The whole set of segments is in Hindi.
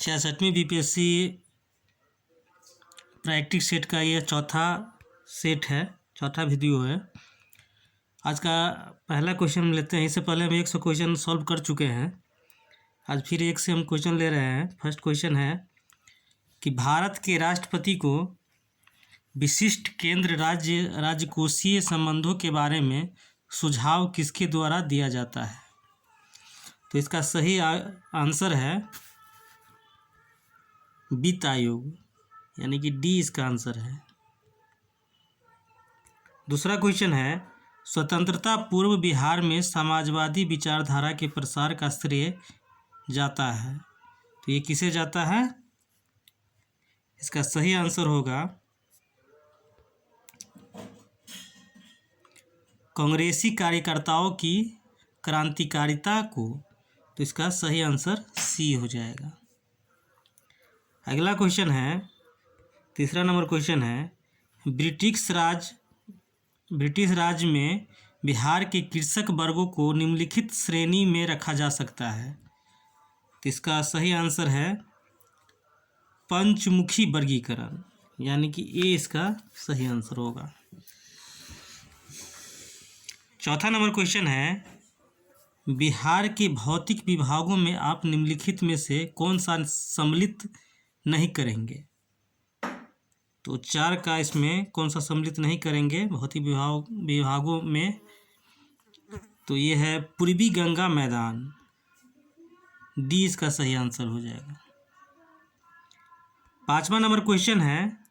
66वीं बीपीएससी प्रैक्टिस सेट का यह चौथा सेट है, चौथा वीडियो है। आज का पहला क्वेश्चन लेते हैं। इससे पहले हम 100 क्वेश्चन सॉल्व कर चुके हैं। आज फिर एक से हम क्वेश्चन ले रहे हैं। फर्स्ट क्वेश्चन है कि भारत के राष्ट्रपति को विशिष्ट केंद्र राज्य राजकोषीय संबंधों के बारे में सुझाव किसके द्वारा दिया जाता है? तो इसका सही आंसर है वित्त आयोग, यानी कि डी इसका आंसर है। दूसरा क्वेश्चन है, स्वतंत्रता पूर्व बिहार में समाजवादी विचारधारा के प्रसार का श्रेय जाता है, तो ये किसे जाता है? इसका सही आंसर होगा कांग्रेसी कार्यकर्ताओं की क्रांतिकारिता को, तो इसका सही आंसर सी हो जाएगा। अगला क्वेश्चन है, तीसरा नंबर क्वेश्चन है, ब्रिटिश राज में बिहार के कृषक वर्गों को निम्नलिखित श्रेणी में रखा जा सकता है, तो इसका सही आंसर है पंचमुखी वर्गीकरण, यानी कि ए इसका सही आंसर होगा। चौथा नंबर क्वेश्चन है, बिहार के भौतिक विभागों में आप निम्नलिखित में से कौन सा सम्मिलित नहीं करेंगे? तो 4 का इसमें कौन सा सम्मिलित नहीं करेंगे भौतिक विभागों में? तो ये है पूर्वी गंगा मैदान, डी इसका सही आंसर हो जाएगा। 5वां नंबर क्वेश्चन है,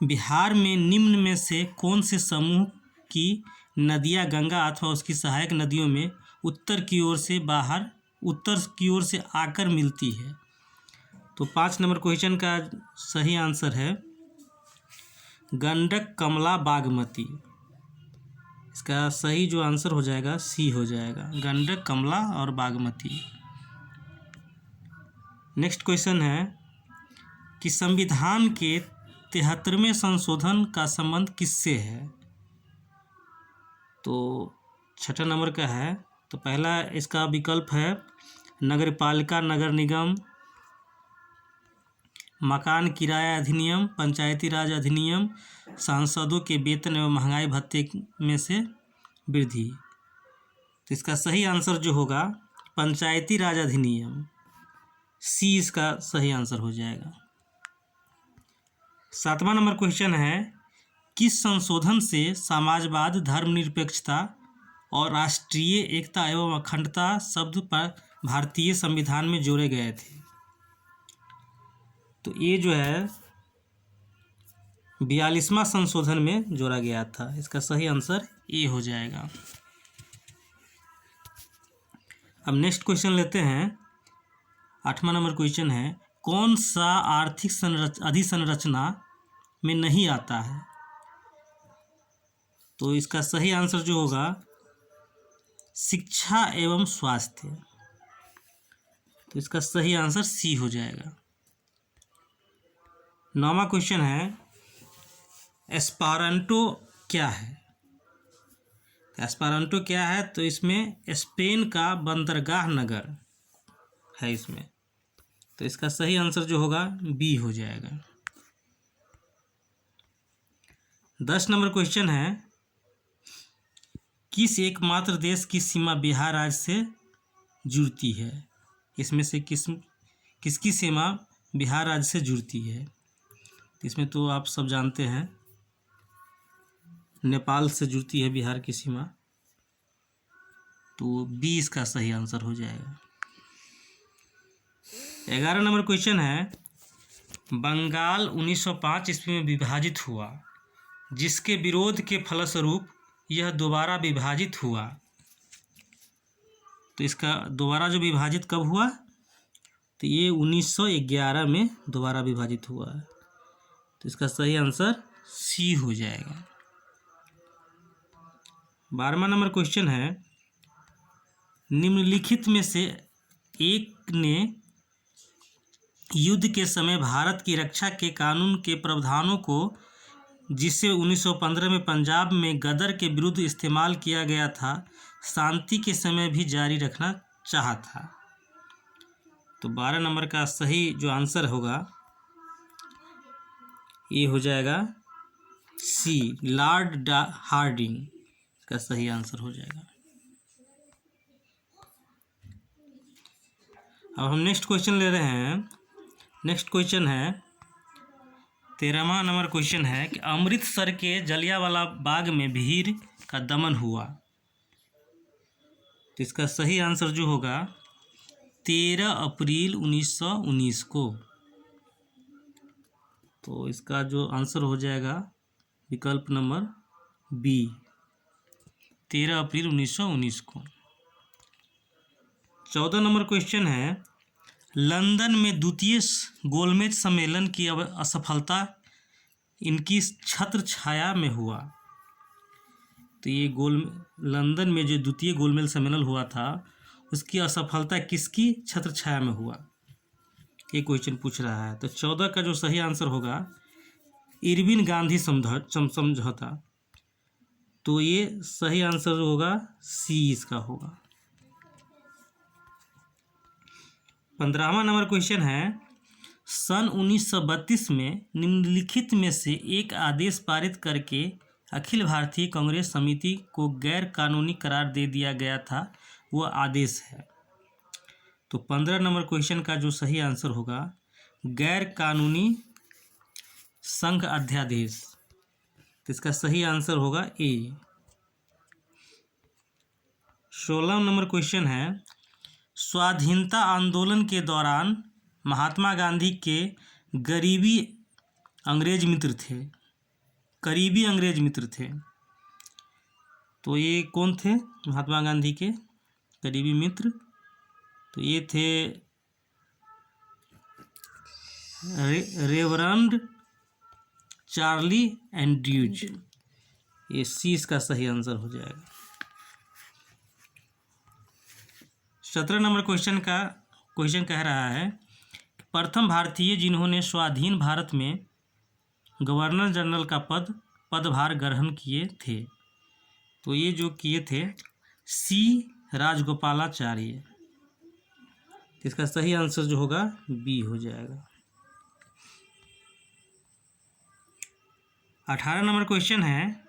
बिहार में निम्न में से कौन से समूह की नदियां गंगा अथवा उसकी सहायक नदियों में उत्तर की ओर से आकर मिलती है? तो 5 नंबर क्वेश्चन का सही आंसर है गंडक, कमला, बागमती। इसका सही जो आंसर हो जाएगा सी हो जाएगा, गंडक, कमला और बागमती। नेक्स्ट क्वेश्चन है कि संविधान के 73वें संशोधन का संबंध किससे है? तो 6ठा नंबर का है। तो पहला इसका विकल्प है नगरपालिका नगर निगम, मकान किराया अधिनियम, पंचायती राज अधिनियम, सांसदों के वेतन एवं महंगाई भत्ते में से वृद्धि। तो इसका सही आंसर जो होगा पंचायती राज अधिनियम, सी इसका सही आंसर हो जाएगा। 7वां नंबर क्वेश्चन है, किस संशोधन से समाजवाद, धर्मनिरपेक्षता और राष्ट्रीय एकता एवं अखंडता शब्द पर भारतीय संविधान में जोड़े गए थे? तो ये जो है 42वां संशोधन में जोड़ा गया था। इसका सही आंसर ए हो जाएगा। अब नेक्स्ट क्वेश्चन लेते हैं। 8वां नंबर क्वेश्चन है, कौन सा आर्थिक अधिसंरचना में नहीं आता है? तो इसका सही आंसर जो होगा शिक्षा एवं स्वास्थ्य, तो इसका सही आंसर सी हो जाएगा। 9वां क्वेश्चन है, एस्पेरांटो क्या है? एस्पेरांटो क्या है? तो इसमें स्पेन का बंदरगाह नगर है इसमें, तो इसका सही आंसर जो होगा बी हो जाएगा। 10 नंबर क्वेश्चन है, किस एकमात्र देश की सीमा बिहार राज्य से जुड़ती है? इसमें से किसकी सीमा बिहार राज्य से जुड़ती है? इसमें तो आप सब जानते हैं नेपाल से जुड़ती है बिहार की सीमा, तो बी इसका सही आंसर हो जाएगा। 11 नंबर क्वेश्चन है, बंगाल 1905 ईस्वी में विभाजित हुआ, जिसके विरोध के फलस्वरूप यह दोबारा विभाजित हुआ। तो इसका दोबारा जो विभाजित कब हुआ? तो ये 1911 में दोबारा विभाजित हुआ है, तो इसका सही आंसर सी हो जाएगा। 12वां नंबर क्वेश्चन है, निम्नलिखित में से एक ने युद्ध के समय भारत की रक्षा के कानून के प्रावधानों को, जिसे 1915 में पंजाब में गदर के विरुद्ध इस्तेमाल किया गया था, शांति के समय भी जारी रखना चाहा था? तो 12 नंबर का सही जो आंसर होगा ये हो जाएगा सी, लॉर्ड हार्डिंग का सही आंसर हो जाएगा। अब हम नेक्स्ट क्वेश्चन ले रहे हैं। नेक्स्ट क्वेश्चन है 13वां नंबर क्वेश्चन है कि अमृतसर के जलियांवाला बाग में भीड़ का दमन हुआ। तो इसका सही आंसर जो होगा 13 अप्रैल 1919 को। तो इसका जो आंसर हो जाएगा विकल्प नंबर बी, 13 अप्रैल 1919 को। 14 नंबर क्वेश्चन है लंदन में द्वितीय गोलमेज सम्मेलन की असफलता इनकी छत्र छाया में हुआ। तो ये लंदन में जो द्वितीय गोलमेज सम्मेलन हुआ था उसकी असफलता किसकी छत्र छाया में हुआ, ये क्वेश्चन पूछ रहा है। तो 14 का जो सही आंसर होगा इरविन गांधी समझौता। तो ये सही आंसर होगा सी इसका होगा। 15वां नंबर क्वेश्चन है सन 1932 में निम्नलिखित में से एक आदेश पारित करके अखिल भारतीय कांग्रेस समिति को गैर कानूनी करार दे दिया गया था, वह आदेश है। तो 15 नंबर क्वेश्चन का जो सही आंसर होगा गैर कानूनी संघ अध्यादेश। तो इसका सही आंसर होगा ए। 16 नंबर क्वेश्चन है स्वाधीनता आंदोलन के दौरान महात्मा गांधी के करीबी अंग्रेज मित्र थे। तो ये कौन थे महात्मा गांधी के करीबी मित्र? तो ये थे रेवरेंड चार्ली एंड्रयूज। ये सी इसका सही आंसर हो जाएगा। 17 नंबर क्वेश्चन कह रहा है प्रथम भारतीय जिन्होंने स्वाधीन भारत में गवर्नर जनरल का पदभार ग्रहण किए थे। तो ये जो किए थे सी राजगोपालाचार्य। इसका सही आंसर जो होगा बी हो जाएगा। 18 नंबर क्वेश्चन है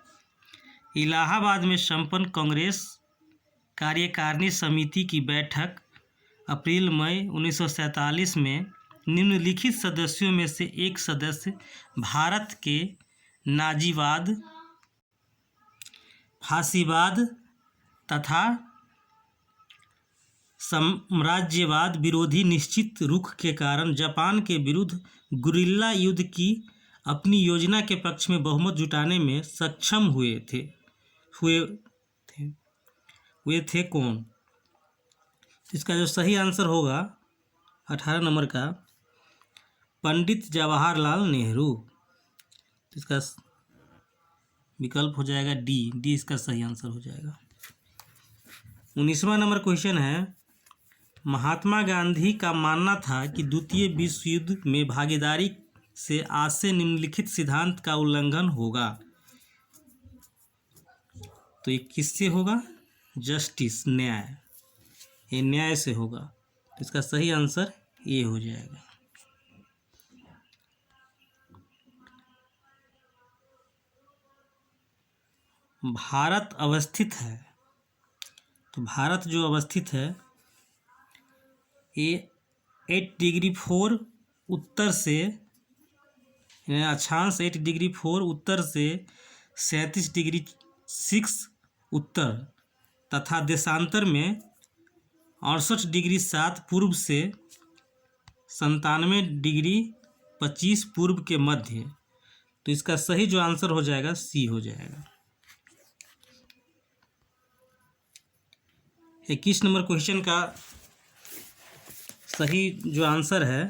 इलाहाबाद में संपन्न कांग्रेस कार्यकारिणी समिति की बैठक अप्रैल मई 1947 में निम्नलिखित सदस्यों में से एक सदस्य भारत के नाजीवाद, फासीवाद तथा साम्राज्यवाद विरोधी निश्चित रुख के कारण जापान के विरुद्ध गुरिल्ला युद्ध की अपनी योजना के पक्ष में बहुमत जुटाने में सक्षम हुए थे कौन? इसका जो सही आंसर होगा 18 नंबर का पंडित जवाहरलाल नेहरू। इसका विकल्प हो जाएगा डी इसका सही आंसर हो जाएगा। 19वां नंबर क्वेश्चन है महात्मा गांधी का मानना था कि द्वितीय विश्व युद्ध में भागीदारी से आज से निम्नलिखित सिद्धांत का उल्लंघन होगा। तो ये किससे होगा? जस्टिस, न्याय। ये न्याय से होगा। तो इसका सही आंसर ये हो जाएगा। भारत अवस्थित है। तो भारत जो अवस्थित है ये 8 डिग्री 4 उत्तर से अक्षांश 8 डिग्री 4 उत्तर से 37 डिग्री 6 उत्तर तथा देशांतर में 68 डिग्री 7 पूर्व से 97 डिग्री 25 पूर्व के मध्य। तो इसका सही जो आंसर हो जाएगा सी हो जाएगा। 21 नंबर क्वेश्चन का सही जो आंसर है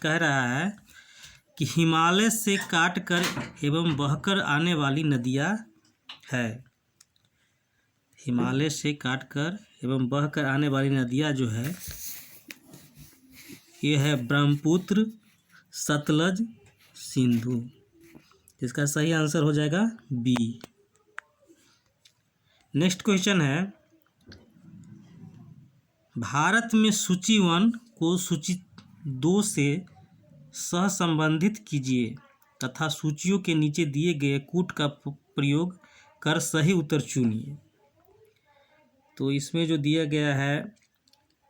कह रहा है कि हिमालय से काटकर एवं बहकर आने वाली नदियाँ है। हिमालय से काटकर एवं बहकर आने वाली नदियाँ जो है ये है ब्रह्मपुत्र, सतलज, सिंधु। इसका सही आंसर हो जाएगा बी। नेक्स्ट क्वेश्चन है भारत में सूची 1 को सूची 2 से सहसंबंधित कीजिए तथा सूचियों के नीचे दिए गए कूट का प्रयोग कर सही उत्तर चुनिए। तो इसमें जो दिया गया है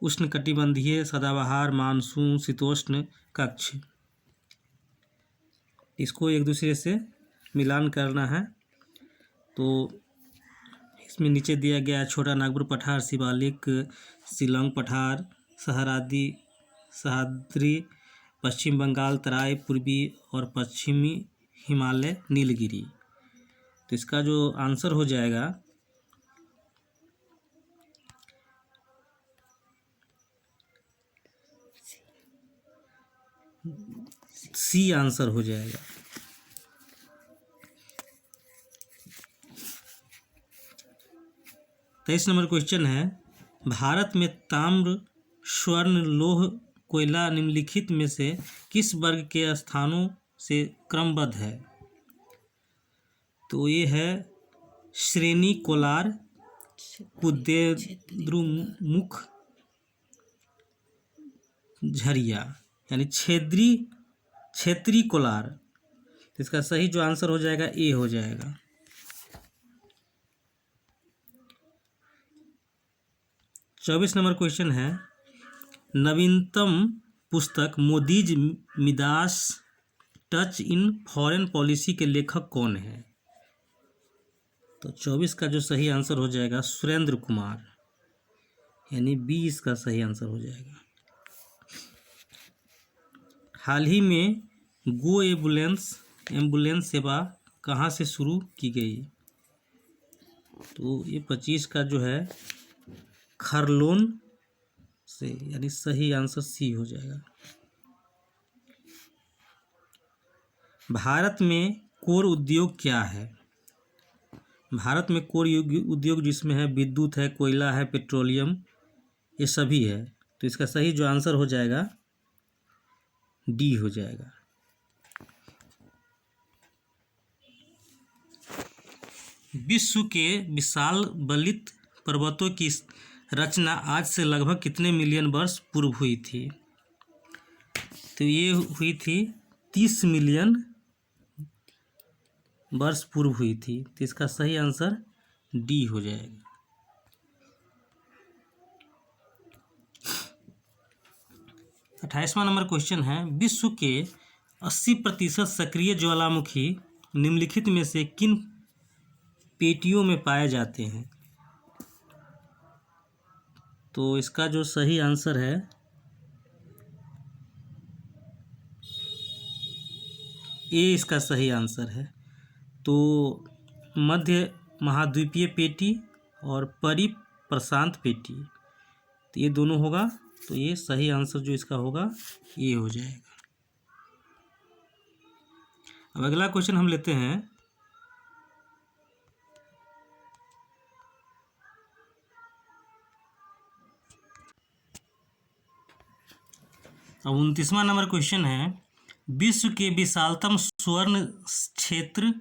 उष्णकटिबंधीय, सदाबहार, मानसून, शीतोष्ण, कक्ष, इसको एक दूसरे से मिलान करना है। तो इसमें नीचे दिया गया है छोटा नागपुर पठार, शिवालिक, शिलांग पठार, सह्याद्री, पश्चिम बंगाल तराई, पूर्वी और पश्चिमी हिमालय, नीलगिरी। तो इसका जो आंसर हो जाएगा सी आंसर हो जाएगा। तेईस नंबर क्वेश्चन है, भारत में ताम्र, स्वर्ण, लौह, कोयला निम्नलिखित में से किस वर्ग के स्थानों से क्रमबद्ध है? तो ये है श्रेणी कोलार, पुदेद्रुमुख, झरिया, यानी क्षेत्रीय कोलार। तो इसका सही जो आंसर हो जाएगा ए हो जाएगा। चौबीस नंबर क्वेश्चन है, नवीनतम पुस्तक Modi's Midas touch in foreign policy के लेखक कौन है? तो 24 का जो सही आंसर हो जाएगा सुरेंद्र कुमार, यानी 20 का सही आंसर हो जाएगा। हाल ही में गो एम्बुलेंस सेवा कहाँ से शुरू की गई? तो ये 25 का जो है खरलोन से, यानी सही आंसर सी हो जाएगा। भारत में कोर उद्योग क्या है? भारत में कोर उद्योग जिसमें है विद्युत है, कोयला है, पेट्रोलियम, ये सभी है। तो इसका सही जो आंसर हो जाएगा डी हो जाएगा। विश्व के विशाल बलित पर्वतों की रचना आज से लगभग कितने मिलियन वर्ष पूर्व हुई थी? तो ये हुई थी 30 मिलियन वर्ष पूर्व हुई थी। तो इसका सही आंसर डी हो जाएगा। अट्ठाईसवां नंबर क्वेश्चन है, विश्व के 80% सक्रिय ज्वालामुखी निम्नलिखित में से किन पेटियों में पाए जाते हैं? तो इसका जो सही आंसर है ए, इसका सही आंसर है। तो मध्य महाद्वीपीय पेटी और परिप्रशांत पेटी, तो ये दोनों होगा। तो ये सही आंसर जो इसका होगा ये हो जाएगा। अब अगला क्वेश्चन हम लेते हैं, अब 29वां नंबर क्वेश्चन है, विश्व के विशालतम स्वर्ण क्षेत्र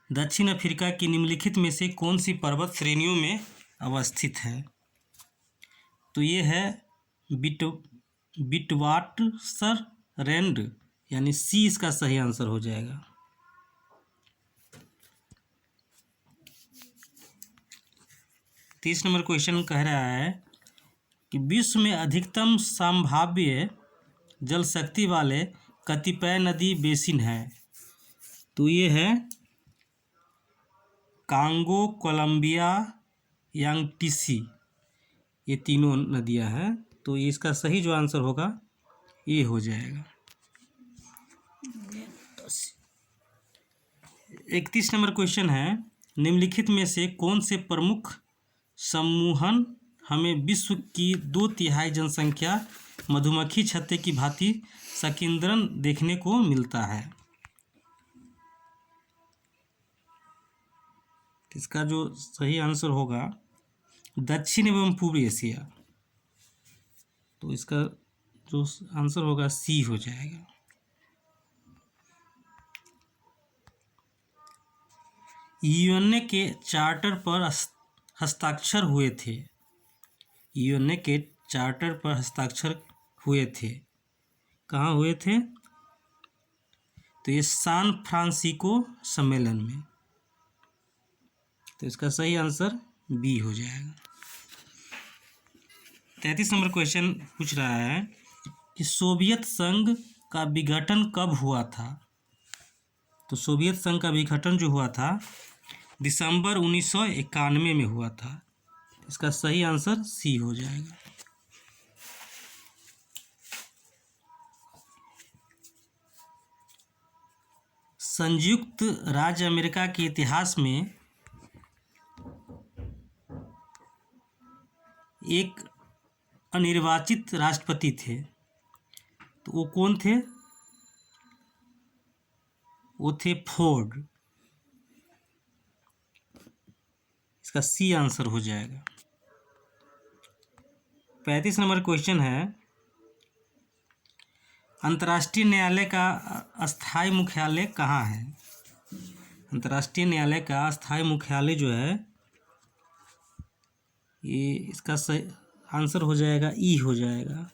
दक्षिण अफ्रीका की निम्नलिखित में से कौन सी पर्वत श्रेणियों में अवस्थित है? तो ये है विटवाटरसरैंड, यानी सी इसका सही आंसर हो जाएगा। तीस नंबर क्वेश्चन कह रहा है कि विश्व में अधिकतम संभाव्य जल शक्ति वाले कतिपय नदी बेसिन है? तो ये है कांगो, कोलंबिया, यांगटीसी, ये तीनों नदियां हैं। तो इसका सही जो आंसर होगा ये हो जाएगा। 31 नंबर क्वेश्चन है, निम्नलिखित में से कौन से प्रमुख समूहन हमें विश्व की 2/3 जनसंख्या मधुमक्खी छत्ते की भांति संकेंद्रण देखने को मिलता है? इसका जो सही आंसर होगा दक्षिण एवं पूर्व एशिया। तो इसका जो आंसर होगा सी हो जाएगा। यूएनए के चार्टर पर हस्ताक्षर हुए थे? यूएनए के चार्टर पर हस्ताक्षर हुए थे? कहाँ हुए थे? तो ये सैन फ्रांसिस्को सम्मेलन में। तो इसका सही आंसर बी हो जाएगा। 33 नंबर क्वेश्चन पूछ रहा है कि सोवियत संघ का विघटन कब हुआ था? तो सोवियत संघ का विघटन जो हुआ था दिसंबर 1991 में हुआ था। इसका सही आंसर सी हो जाएगा। संयुक्त राज्य अमेरिका के इतिहास में एक अनिर्वाचित राष्ट्रपति थे, तो वो कौन थे? वो थे फोर्ड। इसका सी आंसर हो जाएगा। 35 नंबर क्वेश्चन है, अंतर्राष्ट्रीय न्यायालय का अस्थायी मुख्यालय कहाँ है? अंतर्राष्ट्रीय न्यायालय का अस्थायी मुख्यालय जो है ये, इसका सही आंसर हो जाएगा ई हो जाएगा।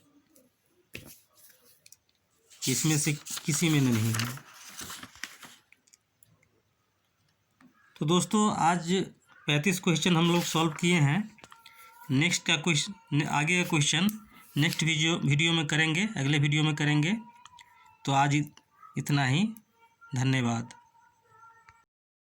इसमें से किसी में नहीं है। तो दोस्तों आज 35 क्वेश्चन हम लोग सॉल्व किए हैं। नेक्स्ट का क्वेश्चन, आगे का क्वेश्चन नेक्स्ट वीडियो में करेंगे, अगले वीडियो में करेंगे। तो आज इतना ही, धन्यवाद।